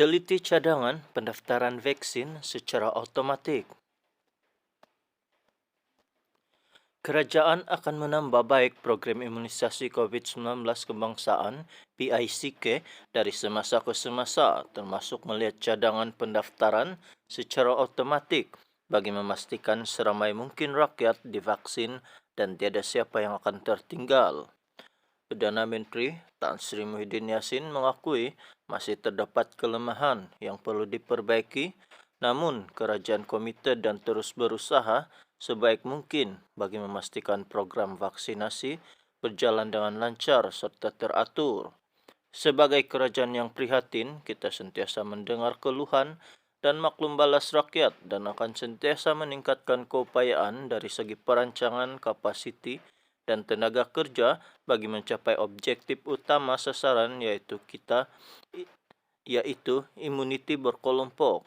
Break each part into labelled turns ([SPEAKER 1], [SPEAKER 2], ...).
[SPEAKER 1] Teliti cadangan pendaftaran vaksin secara otomatik. Kerajaan akan menambah baik program imunisasi COVID-19 kebangsaan PICK dari semasa ke semasa, termasuk melihat cadangan pendaftaran secara otomatik bagi memastikan seramai mungkin rakyat divaksin dan tiada siapa yang akan tertinggal. Perdana Menteri Tan Sri Muhyiddin Yassin mengakui masih terdapat kelemahan yang perlu diperbaiki, namun kerajaan komited dan terus berusaha sebaik mungkin bagi memastikan program vaksinasi berjalan dengan lancar serta teratur. Sebagai kerajaan yang prihatin, kita sentiasa mendengar keluhan dan maklum balas rakyat dan akan sentiasa meningkatkan keupayaan dari segi perancangan kapasiti dan tenaga kerja bagi mencapai objektif utama sasaran yaitu imuniti berkelompok.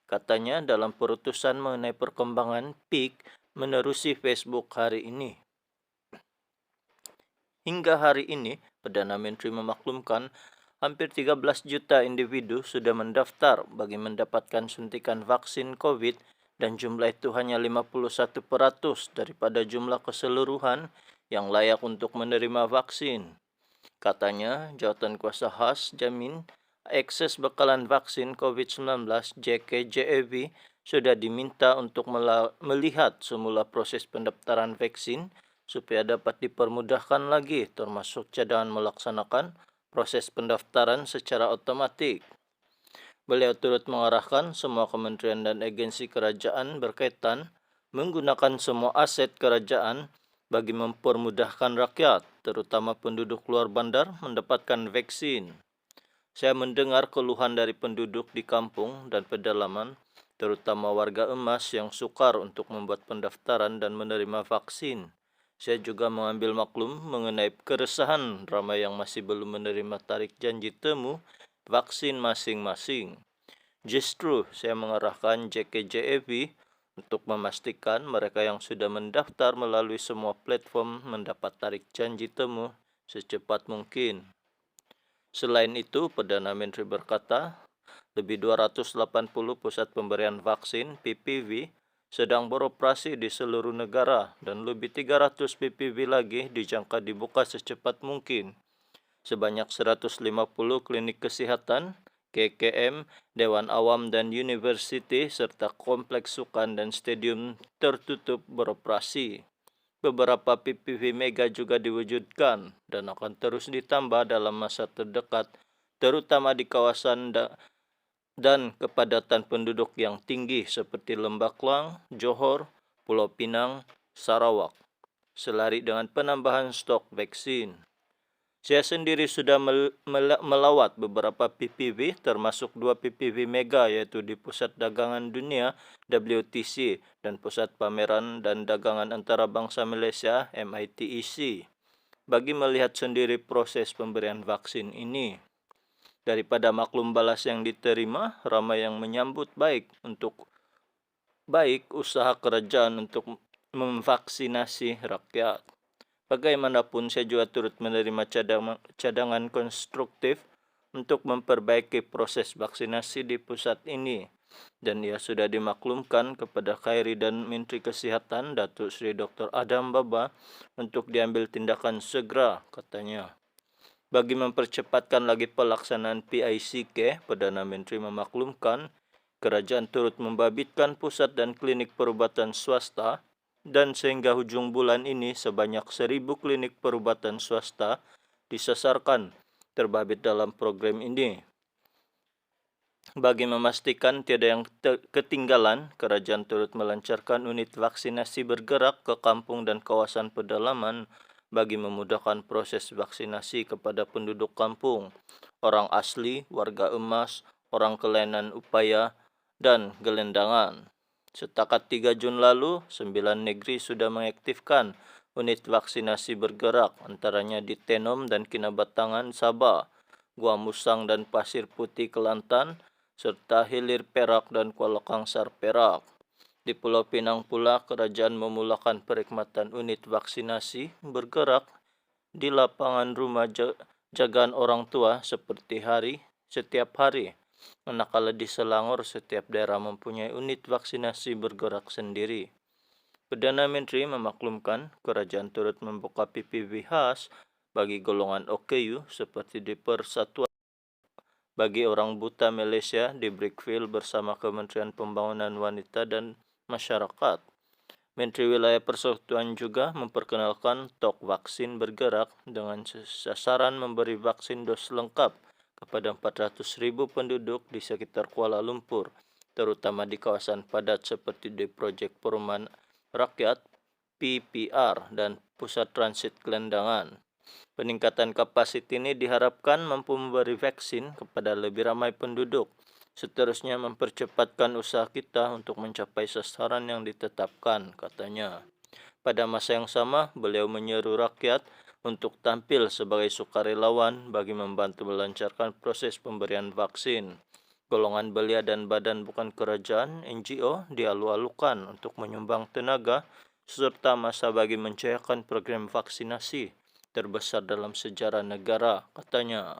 [SPEAKER 1] Katanya dalam perutusan mengenai perkembangan PIK menerusi Facebook hari ini. Hingga hari ini, Perdana Menteri memaklumkan hampir 13 juta individu sudah mendaftar bagi mendapatkan suntikan vaksin COVID dan jumlah itu hanya 51% daripada jumlah keseluruhan yang layak untuk menerima vaksin. Katanya, Jawatankuasa Khas jamin akses bekalan vaksin COVID-19 JKJAV sudah diminta untuk melihat semula proses pendaftaran vaksin supaya dapat dipermudahkan lagi termasuk cadangan melaksanakan proses pendaftaran secara otomatik. Beliau turut mengarahkan semua kementerian dan agensi kerajaan berkaitan menggunakan semua aset kerajaan bagi mempermudahkan rakyat, terutama penduduk luar bandar, mendapatkan vaksin. Saya mendengar keluhan dari penduduk di kampung dan pedalaman, terutama warga emas yang sukar untuk membuat pendaftaran dan menerima vaksin. Saya juga mengambil maklum mengenai keresahan ramai yang masih belum menerima tarik janji temu vaksin masing-masing. Justru saya mengarahkan JKJAV untuk memastikan mereka yang sudah mendaftar melalui semua platform mendapat tarik janji temu secepat mungkin. Selain itu, Perdana Menteri berkata, lebih 280 pusat pemberian vaksin PPV sedang beroperasi di seluruh negara dan lebih 300 PPV lagi dijangka dibuka secepat mungkin. Sebanyak 150 klinik kesihatan, KKM, Dewan Awam dan Universiti serta kompleks sukan dan stadium tertutup beroperasi. Beberapa PPV mega juga diwujudkan dan akan terus ditambah dalam masa terdekat, terutama di kawasan dan kepadatan penduduk yang tinggi seperti Lembah Klang, Johor, Pulau Pinang, Sarawak, selari dengan penambahan stok vaksin. Saya sendiri sudah melawat beberapa PPV termasuk 2 PPV mega yaitu di Pusat Dagangan Dunia WTC dan Pusat Pameran dan Dagangan Antarabangsa Malaysia MITEC bagi melihat sendiri proses pemberian vaksin ini. Daripada maklum balas yang diterima, ramai yang menyambut baik usaha kerajaan untuk memvaksinasi rakyat. Bagaimanapun saya juga turut menerima cadangan konstruktif untuk memperbaiki proses vaksinasi di pusat ini dan ia sudah dimaklumkan kepada Khairi dan Menteri Kesihatan Datuk Seri Dr. Adam Baba untuk diambil tindakan segera, katanya. Bagi mempercepatkan lagi pelaksanaan PICK, Perdana Menteri memaklumkan kerajaan turut membabitkan pusat dan klinik perubatan swasta dan sehingga hujung bulan ini sebanyak 1,000 klinik perubatan swasta disasarkan terbabit dalam program ini. Bagi memastikan tiada yang ketinggalan, kerajaan turut melancarkan unit vaksinasi bergerak ke kampung dan kawasan pedalaman bagi memudahkan proses vaksinasi kepada penduduk kampung, orang asli, warga emas, orang kelainan upaya, dan gelendangan. Setakat 3 Jun lalu, 9 negeri sudah mengaktifkan unit vaksinasi bergerak antaranya di Tenom dan Kinabatangan, Sabah, Gua Musang dan Pasir Putih, Kelantan, serta Hilir Perak dan Kuala Kangsar, Perak. Di Pulau Pinang pula, kerajaan memulakan perkhidmatan unit vaksinasi bergerak di lapangan rumah jagaan orang tua setiap hari Manakala di Selangor, setiap daerah mempunyai unit vaksinasi bergerak sendiri. Perdana Menteri memaklumkan kerajaan turut membuka PPV khas bagi golongan OKU seperti di Persatuan bagi orang buta Malaysia di Brickville bersama Kementerian Pembangunan Wanita dan Masyarakat. Menteri Wilayah Persekutuan juga memperkenalkan tok vaksin bergerak dengan sasaran memberi vaksin dos lengkap kepada 400,000 penduduk di sekitar Kuala Lumpur, terutama di kawasan padat seperti di Projek Perumahan Rakyat PPR dan Pusat Transit Gelandangan. Peningkatan kapasiti ini diharapkan mampu memberi vaksin kepada lebih ramai penduduk. Seterusnya mempercepatkan usaha kita untuk mencapai sasaran yang ditetapkan, katanya. Pada masa yang sama, beliau menyeru rakyat untuk tampil sebagai sukarelawan bagi membantu melancarkan proses pemberian vaksin. Golongan belia dan badan bukan kerajaan (NGO) dialu-alukan untuk menyumbang tenaga serta masa bagi menjayakan program vaksinasi terbesar dalam sejarah negara, katanya.